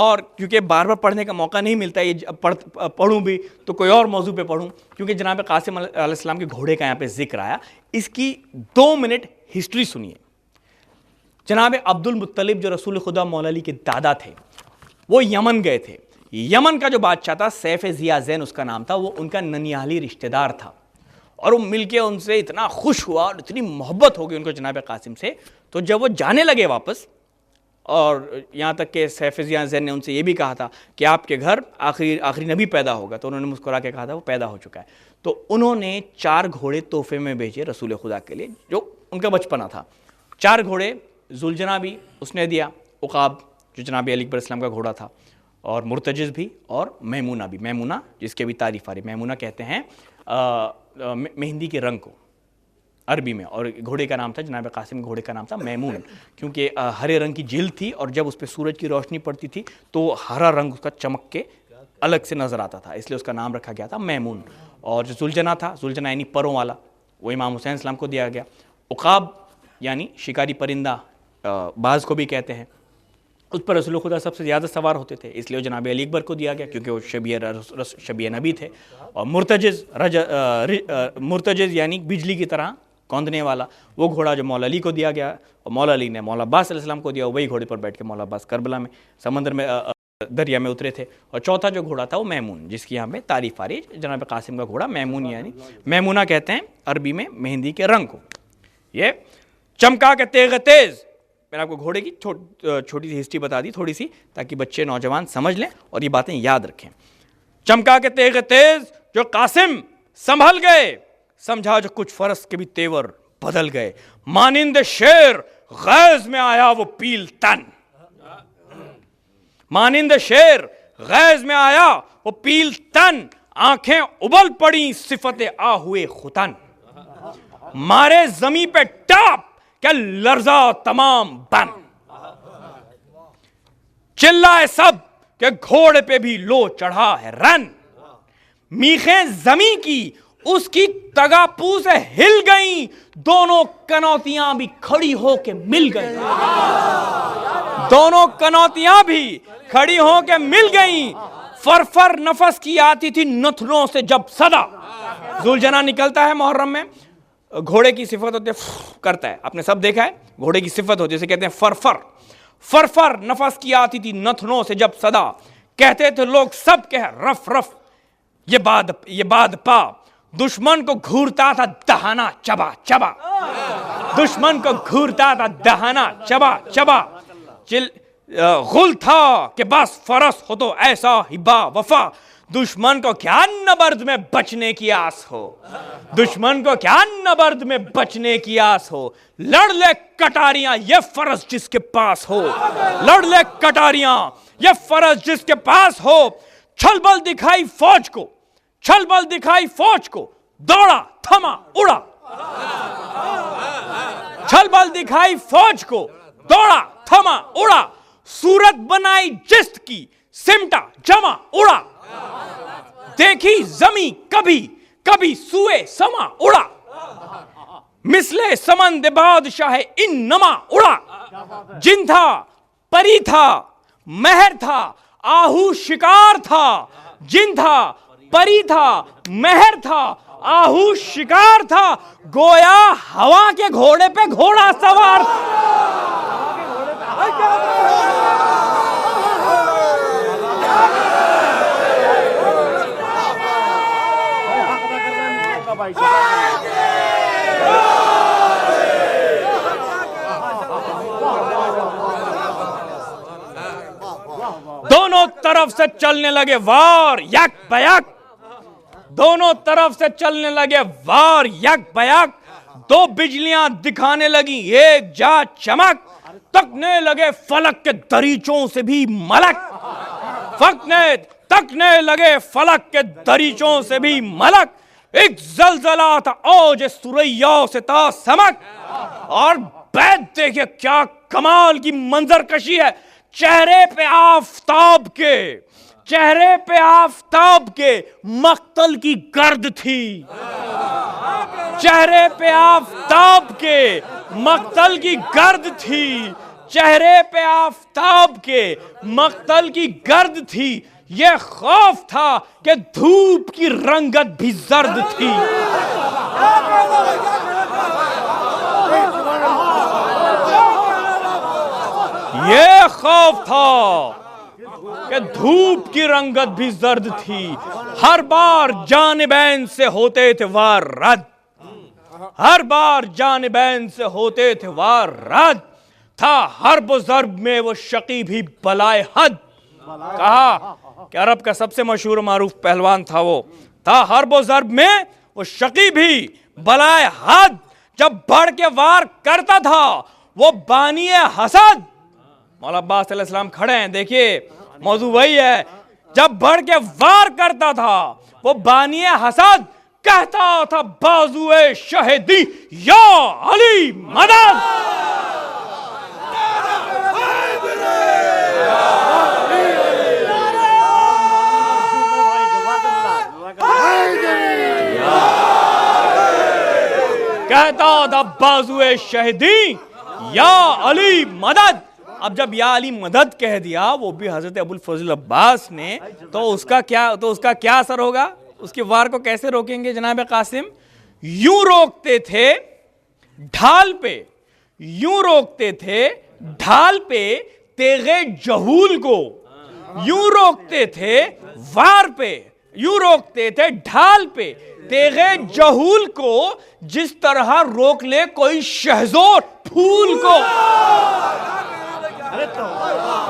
اور کیونکہ بار بار پڑھنے کا موقع نہیں ملتا، یہ پڑھوں بھی تو کوئی اور موضوع پہ پڑھوں، کیونکہ جناب قاسم علیہ السلام کے گھوڑے کا یہاں پہ ذکر آیا، اس کی 2 منٹ ہسٹری سنیے۔ جناب عبد المطلب جو رسول خدا مولا علی کے دادا تھے، وہ یمن گئے تھے۔ یمن کا جو بادشاہ تھا سیف ضیاء زین اس کا نام تھا، وہ ان کا ننیالی رشتہ دار تھا، اور وہ مل کے ان سے اتنا خوش ہوا اور اتنی محبت ہو گئی ان کو جناب قاسم سے، تو جب وہ جانے لگے واپس، اور یہاں تک کہ سیف ضیاء زین نے ان سے یہ بھی کہا تھا کہ آپ کے گھر آخری نبی پیدا ہوگا، تو انہوں نے مسکرا کے کہا تھا وہ پیدا ہو چکا ہے، تو انہوں نے 4 گھوڑے تحفے میں بھیجے رسول خدا کے لیے، جو ان کا بچپنا تھا۔ 4 گھوڑے ذوالجناح بھی اس نے دیا، عقاب جو جناب علی اکبر السلام کا گھوڑا تھا، اور مرتجز بھی، اور میمونہ بھی، میمونہ جس کے بھی تعریف آ رہی، میمونہ کہتے ہیں مہندی کے رنگ کو عربی میں، اور گھوڑے کا نام تھا جناب قاسم، گھوڑے کا نام تھا میمون، کیونکہ ہرے رنگ کی جلد تھی، اور جب اس پہ سورج کی روشنی پڑتی تھی تو ہرا رنگ اس کا چمک کے الگ سے نظر آتا تھا، اس لیے اس کا نام رکھا گیا تھا میمون۔ اور جو ذوالجناح تھا، ذوالجناح یعنی پروں والا، وہ امام حسین السلام کو دیا گیا۔ عقاب یعنی شکاری پرندہ باز کو بھی کہتے ہیں، اس پر رسول خدا سب سے زیادہ سوار ہوتے تھے، اس لیے وہ جناب علی اکبر کو دیا گیا کیونکہ وہ شبیہ نبی تھے۔ اور مرتجز یعنی بجلی کی طرح کوندنے والا، وہ گھوڑا جو مولا علی کو دیا گیا، اور مولا علی نے مولا عباس علیہ السلام کو دیا، وہی گھوڑے پر بیٹھ کے مولا عباس کربلا میں سمندر میں دریا میں اترے تھے۔ اور چوتھا جو گھوڑا تھا وہ میمون، جس کی یہاں پہ تعریف آ رہی ہے، جناب قاسم کا گھوڑا میمون، یعنی میمونہ کہتے ہیں عربی میں مہندی کے رنگ کو۔ یہ چمکا کے تیغ تیز، میں نے آپ کو گھوڑے کی چھوٹی سی ہسٹری بتا دی تھوڑی سی، تاکہ بچے نوجوان سمجھ لیں اور یہ باتیں یاد رکھیں۔ چمکا کے تیغ تیز جو قاسم سنبھل گئے، سمجھا جو کچھ فرس کے بھی تیور بدل گئے، مانند شیر غیظ میں آیا وہ پیل تن، مانند شیر غیظ میں آیا وہ پیل تن، آنکھیں ابل پڑی صفت آ ہوئے ختن، مارے زمیں پہ ٹاپ کہ لرزا تمام بن، چلائے سب کہ گھوڑے پہ بھی لو چڑھا ہے رن، میخیں زمیں کی اس کی تگاپو سے ہل گئیں، دونوں کنوتیاں بھی کھڑی ہو کے مل گئیں، دونوں کنوتیاں بھی کھڑی ہو کے مل گئیں، فرفر نفس کی آتی تھی نتھنوں سے جب صدا۔ ذوالجناح نکلتا ہے محرم میں، گھوڑے کی صفت ہوتی ہے کرتا ہے، آپ نے سب دیکھا ہے، گھوڑے کی صفت ہوتی ہے، جسے کہتے ہیں فرفر، فرفر نفس کی آتی تھی نتھنوں سے جب صدا، کہتے تھے لوگ سب کہ رف رف یہ باد پا، دشمن کو گھورتا تھا دہانا چبا چبا، دشمن کو گھورتا تھا دہانا چبا چبا، غل تھا کہ بس فرس ہو تو ایسا ہی با وفا، دشمن کو کیا نبرد میں بچنے کی آس ہو، دشمن کو کیا نبرد میں بچنے کی آس ہو، لڑ لے کٹاریاں یہ فرض جس کے پاس ہو، لڑ لے کٹاریاں یہ فرض جس کے پاس ہو، چھل بل دکھائی فوج کو، چھل بل دکھائی فوج کو، دوڑا تھما اڑا، چھل بل دکھائی فوج کو، دوڑا تھما اڑا، صورت بنائی جست کی سمٹا جمع اڑا، دیکھی زمیں کبھی کبھی سوئے سما اڑا، مثلے سمند بادشاہ ان نما اڑا، جن تھا پری تھا مہر تھا آہو شکار تھا، جن تھا پری تھا مہر تھا آہو شکار تھا، گویا ہوا کے گھوڑے پہ گھوڑا سوار دونوں طرف سے چلنے لگے وار یک بیک، دونوں طرف سے چلنے لگے وار یک بیک، دو بجلیاں دکھانے لگی ایک جا چمک، تکنے لگے فلک کے دریچوں سے بھی ملک، تکنے لگے فلک کے دریچوں سے بھی ملک، ایک زلزلہ تھا اوج سریا سے تا سمک، اور بیت دیکھیں کیا کمال کی منظر کشی ہے، چہرے پہ آفتاب کے، چہرے پہ آفتاب کے مقتل کی گرد تھی، چہرے پہ آفتاب کے مقتل کی گرد تھی، چہرے پہ آفتاب کے مقتل کی گرد تھی، یہ خوف تھا کہ دھوپ کی رنگت بھی زرد تھی۔ یہ خوف تھا کہ دھوپ کی رنگت بھی زرد تھی، ہر بار جانبین سے ہوتے تھے وار رد، ہر بار جانبین سے ہوتے تھے وار رد، تھا حرب و ضرب میں وہ شقی بھی بلائے حد۔ کہا کہ عرب کا سب سے مشہور و معروف پہلوان تھا وہ، تھا حرب و ضرب میں وہ شقی بھی بلائے حد، جب بڑھ کے وار کرتا تھا وہ بانی حسد۔ مولا عباس علیہ السلام کھڑے ہیں، دیکھیے موضوع وہی ہے، جب بڑھ کے وار کرتا تھا وہ بانی حسد، کہتا تھا بازوئے شہیدی یا علی مدد۔ کہتا تھا بازوئے شہیدی یا علی مدد۔ اب جب یا علی مدد کہہ دیا وہ بھی حضرت ابو الفضل عباس نے، تو اس کا کیا اثر ہوگا؟ اس کے وار کو کیسے روکیں گے جناب قاسم؟ یوں روکتے تھے ڈھال پہ، یوں روکتے تھے ڈھال پہ تیغے جہول کو، یوں روکتے تھے وار پہ، یوں روکتے تھے ڈھال پہ تیغے جہول کو، جس طرح روک لے کوئی شہزور پھول کو،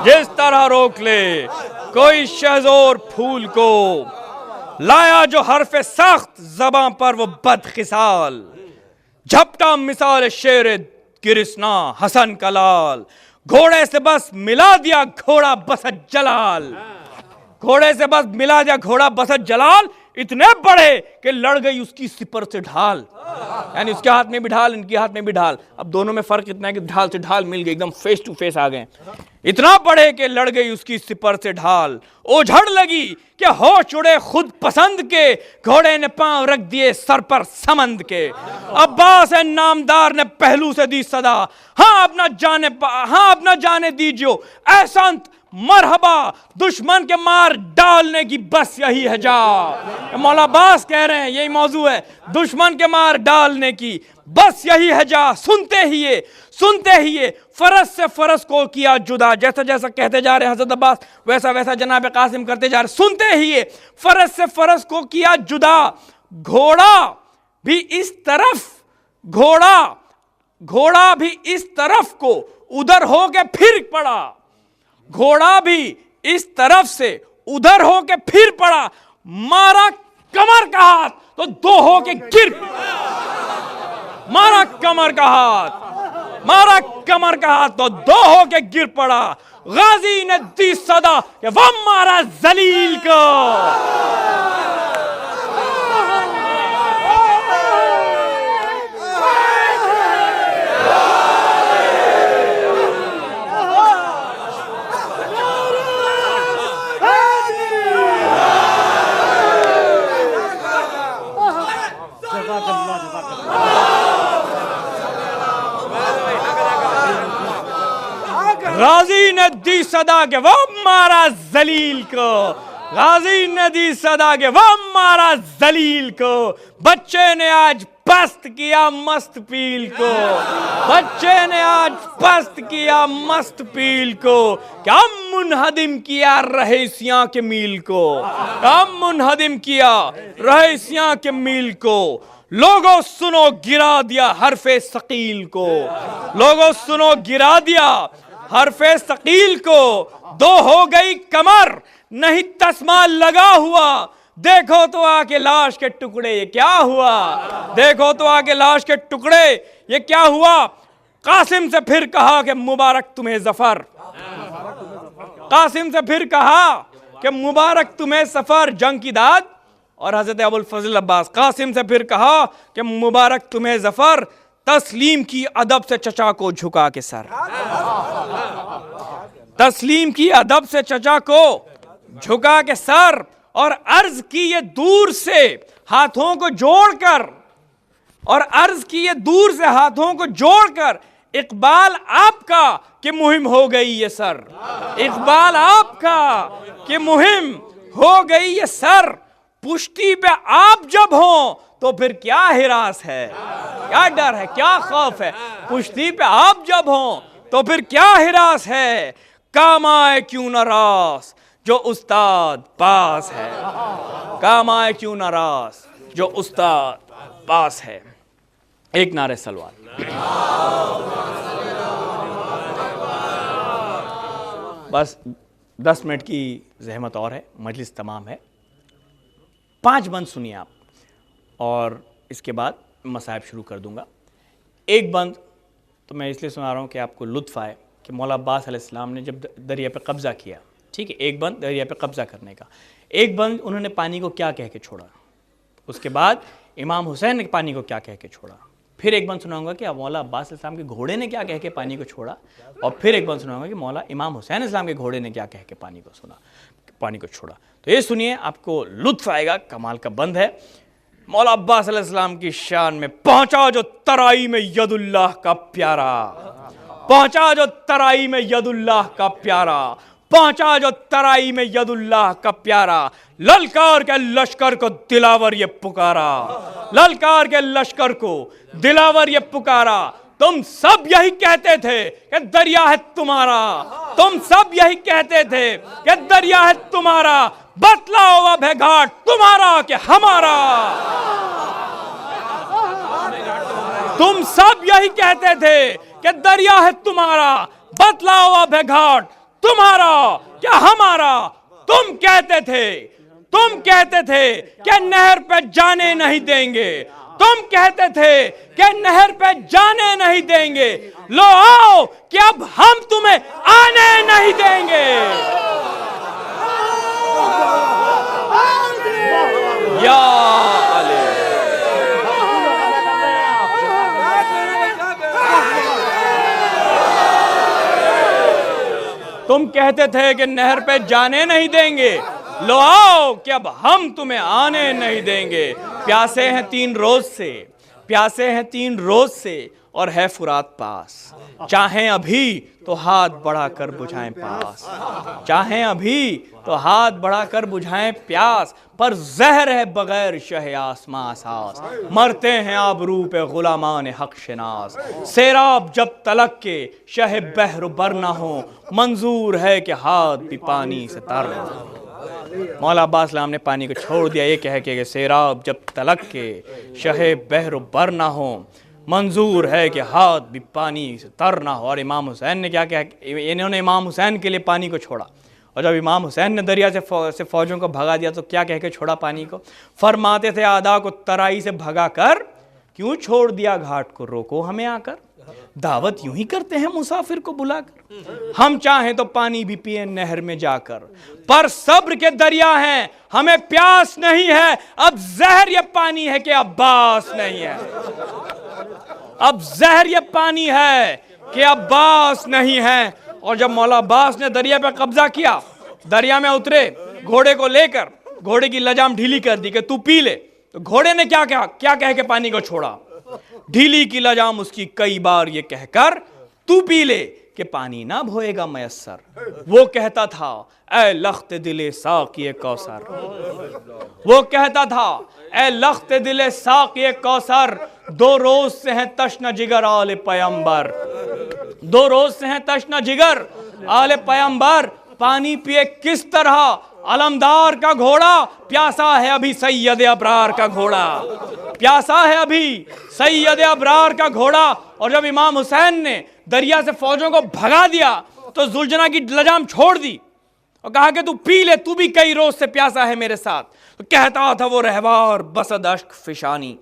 جس طرح روک لے کوئی شہزور پھول کو۔ لایا جو حرف سخت زباں پر وہ بد خصال، جھپٹا مثال شیر گرسنا حسن کلال، گھوڑے سے بس ملا دیا گھوڑا بسط جلال، گھوڑے سے بس ملا دیا گھوڑا بسط جلال، اتنے بڑے کہ لڑ گئی اس کی سپر سے ڈھال، یعنی اس کے ہاتھ میں بھی ڈھال، ان کے ہاتھ میں بھی ڈھال۔ اب دونوں میں فرق اتنا ہے کہ ڈھال سے ڈھال مل گئی، ایک دم فیس ٹو فیس آ گئے، اتنا بڑے کہ لڑ گئی اس کی سپر سے ڈھال، اوجھڑ لگی کہ ہوش اڑے خود پسند کے، گھوڑے نے پاؤں رکھ دیے سر پر سمند کے۔ عباس نامدار نے پہلو سے دی صدا، ہاں اپنا جانے دیجیو اے سنت مرحبا، دشمن کے مار ڈالنے کی بس یہی ہے جا۔ مولا عباس کہہ رہے ہیں یہی موضوع ہے، دشمن کے مار ڈالنے کی بس یہی ہے جا۔ سنتے ہی فرس سے فرس کو کیا جدا، جیسا جیسا کہتے جا رہے ہیں حضرت عباس ویسا ویسا جناب قاسم کرتے جا رہے ہیں۔ سنتے ہی فرس سے فرس کو کیا جدا، گھوڑا بھی اس طرف کو ادھر ہو کے پھر پڑا، گھوڑا بھی اس طرف سے ادھر ہو کے پھر پڑا، مارا کمر کا ہاتھ تو دو ہو کے گر، مارا کمر کا ہاتھ تو دو ہو کے گر پڑا۔ غازی نے دی صدا کہ وہ مارا ذلیل کو، غازی نے دی صدا کہ وہ مارا ذلیل کو، غازی نے دی صدا کہ وہ مارا ذلیل کو، بچے نے آج پست کیا مست پیل کو، بچے نے آج پست کیا مست پیل کو، کیا منہدم کیا رہیسیاں کے میل کو، کیا منہدم کیا رہیسیاں کے میل کو۔ لوگوں سنو گرا دیا حرف ثقیل کو، لوگوں سنو گرا دیا حرف ثقیل کو، دو ہو گئی کمر نہیں تسمہ لگا ہوا، دیکھو تو آ کے لاش کے ٹکڑے یہ کیا ہوا، دیکھو تو آ کے لاش کے ٹکڑے یہ کیا ہوا۔ قاسم سے پھر کہا کہ مبارک تمہیں ظفر، قاسم سے پھر کہا کہ مبارک تمہیں ظفر، جنگ کی داد۔ اور حضرت ابو الفضل عباس قاسم سے پھر کہا کہ مبارک تمہیں ظفر، تسلیم کی ادب سے چچا کو جھکا کے سر، تسلیم کی ادب سے چچا کو جھکا کے سر، اور عرض کی یہ دور سے ہاتھوں کو جوڑ کر، اور عرض کی یہ دور سے ہاتھوں کو جوڑ کر اقبال آپ کا کہ مہم ہو گئی یہ سر، اقبال آپ کا کہ مہم ہو گئی یہ سر، پشتی پہ آپ جب ہوں تو پھر کیا ہراس ہے، کیا ڈر ہے، کیا خوف ہے، پشتی پہ آپ جب ہوں تو پھر کیا ہراس ہے، کام آئے کیوں نہ راس جو استاد پاس ہے، کام آئے کیوں نہ راس جو استاد پاس ہے۔ ایک نعرہ سلوات۔ بس 10 منٹ کی زحمت اور ہے، مجلس تمام ہے، 5 بند سنیے آپ اور اس کے بعد مصائب شروع کر دوں گا۔ ایک بند تو میں اس لیے سنا رہا ہوں کہ آپ کو لطف آئے کہ مولا عباس علیہ السلام نے جب دریا پہ قبضہ کیا، ٹھیک ہے، ایک بند دریا پہ قبضہ کرنے کا، ایک بند انہوں نے پانی کو کیا کہہ کے چھوڑا، اس کے بعد امام حسین نے پانی کو کیا کہہ کے چھوڑا، پھر ایک بند سناؤں گا کہ مولا عباس علیہ السلام کے گھوڑے نے کیا کہہ کے پانی کو چھوڑا، اور پھر ایک بند سناؤں گا کہ مولا امام حسین علیہ السلام کے گھوڑے نے کیا کہہ کے پانی کو چھوڑا۔ تو یہ سنیے، آپ کو لطف آئے گا، کمال کا بند ہے۔ مولا عباس علیہ السلام کی شان میں پہنچا جو ترائی میں ید اللہ کا پیارا، پہنچا جو ترائی میں ید اللہ کا پیارا، پہنچا جو ترائی میں ید اللہ کا پیارا، للکار کے لشکر کو دلاور یہ پکارا، للکار کے لشکر کو دلاور یہ پکارا، تم سب یہی کہتے تھے کہ دریا ہے تمہارا، تم سب یہی کہتے تھے کہ دریا ہے تمہارا، بتلاؤ اب ہے گھاٹ تمہارا کہ ہمارا، تم سب یہی کہتے تھے کہ دریا ہے تمہارا، بتلاؤ اب ہے گھاٹ تمہارا کیا ہمارا، تم کہتے تھے کہ نہر پہ جانے نہیں دیں گے، تم کہتے تھے کہ نہر پہ جانے نہیں دیں گے، لو آؤ کہ اب ہم تمہیں آنے نہیں دیں گے، یا علی۔ تم کہتے تھے کہ نہر پہ جانے نہیں دیں گے، لو آؤ کہ اب ہم تمہیں آنے نہیں دیں گے، پیاسے ہیں 3 روز سے، پیاسے ہیں 3 روز سے اور ہے فرات پاس، چاہیں ابھی تو ہاتھ بڑھا کر بجھائیں پاس، چاہیں ابھی تو ہاتھ بڑھا کر بجھائیں پیاس، پر زہر ہے بغیر شہ آسماں اساس، مرتے ہیں آبرو پہ غلامان حق شناس، سیراب جب تلک کے شہ بحر بر نہ ہو، منظور ہے کہ ہاتھ بھی پانی سے تر نہ ہو۔ مولا عباس السلام نے پانی کو چھوڑ دیا یہ کہہ کے کہ سیراب جب تلک کے شہ بحر بر نہ ہو، منظور ہے کہ ہاتھ بھی پانی سے تر نہ ہو۔ اور امام حسین نے کیا کہا، انہوں نے امام حسین کے لیے پانی کو چھوڑا، اور جب امام حسین نے دریا سے فوجوں کو بھگا دیا تو کیا کہہ کے چھوڑا پانی کو، فرماتے تھے آدھا کو ترائی سے بھگا کر کیوں چھوڑ دیا گھاٹ کو، روکو ہمیں آ کر، دعوت یوں ہی کرتے ہیں مسافر کو بلا کر، ہم چاہیں تو پانی بھی پئیں نہر میں جا کر، پر صبر کے دریا ہیں ہمیں پیاس نہیں ہے، اب زہر یہ پانی ہے کہ عباس نہیں ہے، اب زہر یہ پانی ہے کہ عباس نہیں ہے۔ اور جب مولا عباس نے دریا پہ قبضہ کیا، دریا میں اترے، گھوڑے کو لے کر گھوڑے کی لجام ڈھیلی کر دی کہ تو پی لے، تو گھوڑے نے کیا کہہ کے پانی کو چھوڑا، ڈھیلی کی لجام اس کی کئی بار یہ کہہ کر تو پی لے کہ پانی نہ بھوئے گا میسر، وہ کہتا تھا اے لخت دل ساقی کوثر، وہ کہتا تھا اے لخت دل ساقی کوثر، 2 روز سے ہیں تشنہ جگر آل پیمبر، 2 روز سے ہیں تشنہ جگر آل پیمبر، پانی پیے کس طرح علمدار کا گھوڑا، پیاسا ہے ابھی سید ابرار کا گھوڑا، پیاسا ہے ابھی سید ابرار کا گھوڑا۔ اور جب امام حسین نے دریا سے فوجوں کو بھگا دیا تو ذوالجناح کی لجام چھوڑ دی اور کہا کہ تو پی لے، تو بھی کئی روز سے پیاسا ہے میرے ساتھ، تو کہتا تھا وہ رہوار بسد اشک فشانی،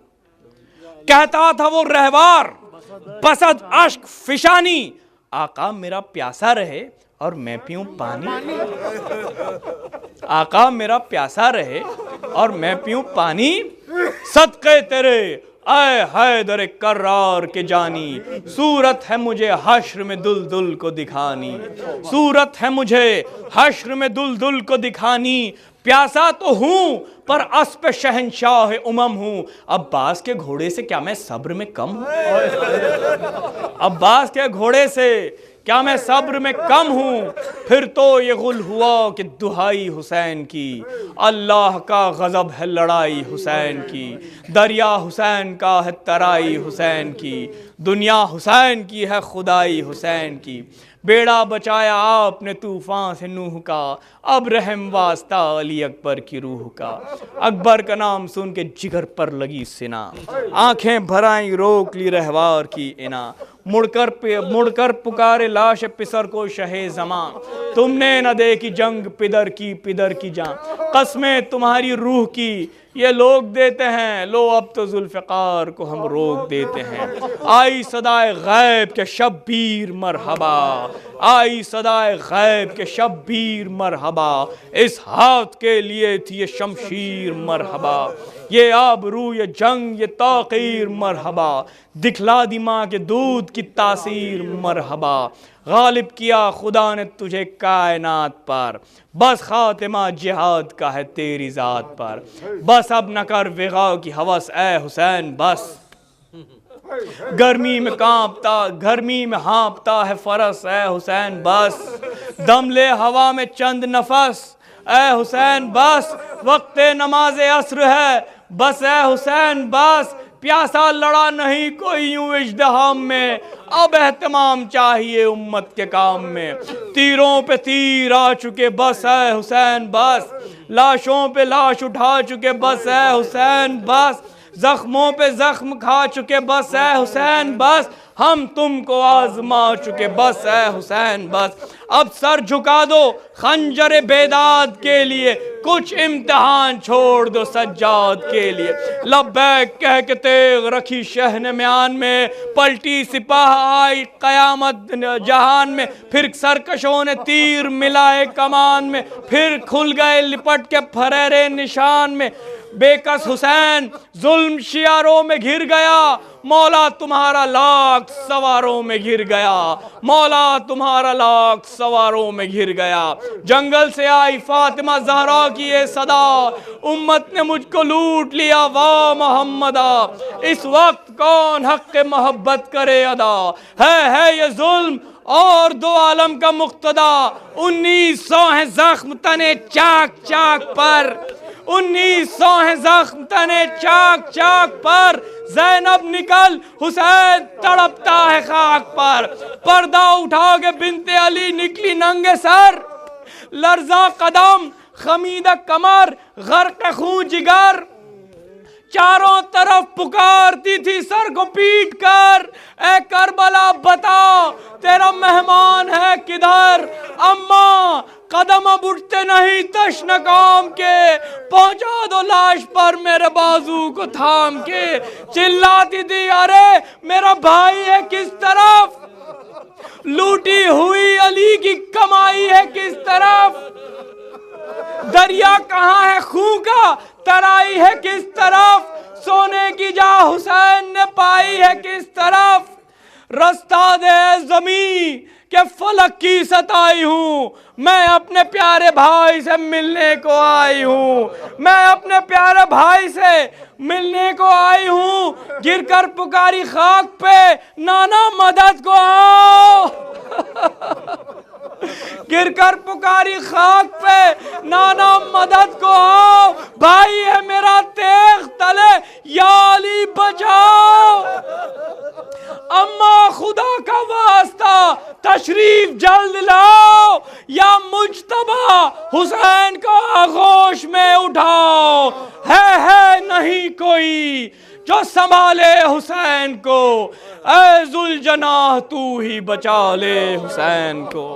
کہتا تھا وہ رہوار بسد اشک فشانی، آقا میرا پیاسا رہے اور میں پیوں پانی، آقا میرا پیاسا رہے اور میں پیوں پانی، صدقے تیرے اے حیدر کرار کے جانی، صورت ہے مجھے حشر میں دل کو دکھانی، صورت ہے مجھے حشر میں دل کو دکھانی، پیاسا تو ہوں پر اسب شہنشاہ امم ہوں، عباس کے گھوڑے سے کیا میں صبر میں کم ہوں؟ عباس کے گھوڑے سے کیا میں صبر میں کم ہوں؟ پھر تو یہ غل ہوا کہ دہائی حسین کی، اللہ کا غضب ہے لڑائی حسین کی، دریا حسین کا ہے ترائی حسین کی، دنیا حسین کی ہے خدائی حسین کی، بیڑا بچایا آپ نے طوفان سے نوح کا، اب رحم واسطہ علی اکبر کی روح کا، اکبر کا نام سن کے جگر پر لگی سنا، آنکھیں بھرائیں روک لی رہوار کی انا، مڑ کر پکارے لاش پسر کو شہ زمان، تم نے نہ دیکھی جنگ پدر کی جان، قسمیں تمہاری روح کی یہ لوگ دیتے ہیں، لو اب تو ذوالفقار کو ہم روک دیتے ہیں، آئی صدائے غیب کے شبیر مرحبا، آئی صدائے غیب کے شبیر مرحبا، اس ہاتھ کے لیے تھی یہ شمشیر مرحبا، یہ آبرو یہ جنگ یہ توقیر مرحبا، دکھلا دی ماں کے دودھ کی تاثیر مرحبا، غالب کیا خدا نے تجھے کائنات پر، بس خاتمہ جہاد کا ہے تیری ذات پر، بس اب نہ کر وغا کی ہوس اے حسین بس، گرمی میں کانپتا گرمی میں ہانپتا ہے فرس اے حسین بس، دم لے ہوا میں چند نفس اے حسین بس، وقت نماز عصر ہے بس اے حسین بس، پیاسا لڑا نہیں کوئی یوں اژدہام میں، اب اہتمام چاہیے امت کے کام میں، تیروں پہ تیر آ چکے بس اے حسین بس، لاشوں پہ لاش اٹھا چکے بس اے حسین بس، زخموں پہ زخم کھا چکے بس اے حسین بس، ہم تم کو آزما چکے بس اے حسین بس، اب سر جھکا دو خنجر بیداد کے لیے، کچھ امتحان چھوڑ دو سجاد کے لیے، لبیک کہہ کے تیغ رکھی شہن میان میں، پلٹی سپاہ آئی قیامت جہان میں، پھر سرکشوں نے تیر ملائے کمان میں، پھر کھل گئے لپٹ کے پھریرے نشان میں، بے کس حسین ظلم شیاروں میں گھر گیا، مولا تمہارا لاکھ سواروں میں گھر گیا، مولا تمہارا لاکھ سواروں میں گھر گیا، جنگل سے آئی فاطمہ زہرا کی یہ صدا، امت نے مجھ کو لوٹ لیا واہ محمدہ، اس وقت کون حق محبت کرے ادا، ہے یہ ظلم اور دو عالم کا مقتدا، 1900 ہیں زخم تنے چاک چاک پر، 1900 ہیں زخم تنے چاک چاک پر، زینب نکل حسین تڑپتا ہے خاک پر، پردہ اٹھا کے بنت علی نکلی ننگے سر، لرزا قدم خمیدہ کمر غرق خون جگر، چاروں طرف پکارتی تھی سر کو پیٹ کر، اے کربلا بتا تیرا مہمان ہے کدھر، اماں قدم اب اٹھتے نہیں تشن کام کے، پہنچا دو لاش پر میرے بازو کو تھام کے، چلاتی تھی ارے میرا بھائی ہے کس طرف، لوٹی ہوئی علی کی کمائی ہے کس طرف، دریا کہاں ہے خون کا ترائی ہے کس طرف، سونے کی جا حسین نے پائی ہے کس طرف، رستہ دے زمین کہ فلک کی ستائی ہوں، میں اپنے پیارے بھائی سے ملنے کو آئی ہوں، میں اپنے پیارے بھائی سے ملنے کو آئی ہوں، گر کر پکاری خاک پہ نانا مدد کو آؤ، گر کر پکاری خاک پہ نانا مدد کو آؤ، بھائی ہے میرا تیغ تلے یا علی بچاؤ، اماں خدا کا واسطہ تشریف جلد لاؤ، یا مجتبیٰ حسین کو آغوش میں اٹھاؤ، ہے نہیں کوئی جو سنبھالے حسین کو، اے ذوالجناح تو ہی بچا لے حسین کو۔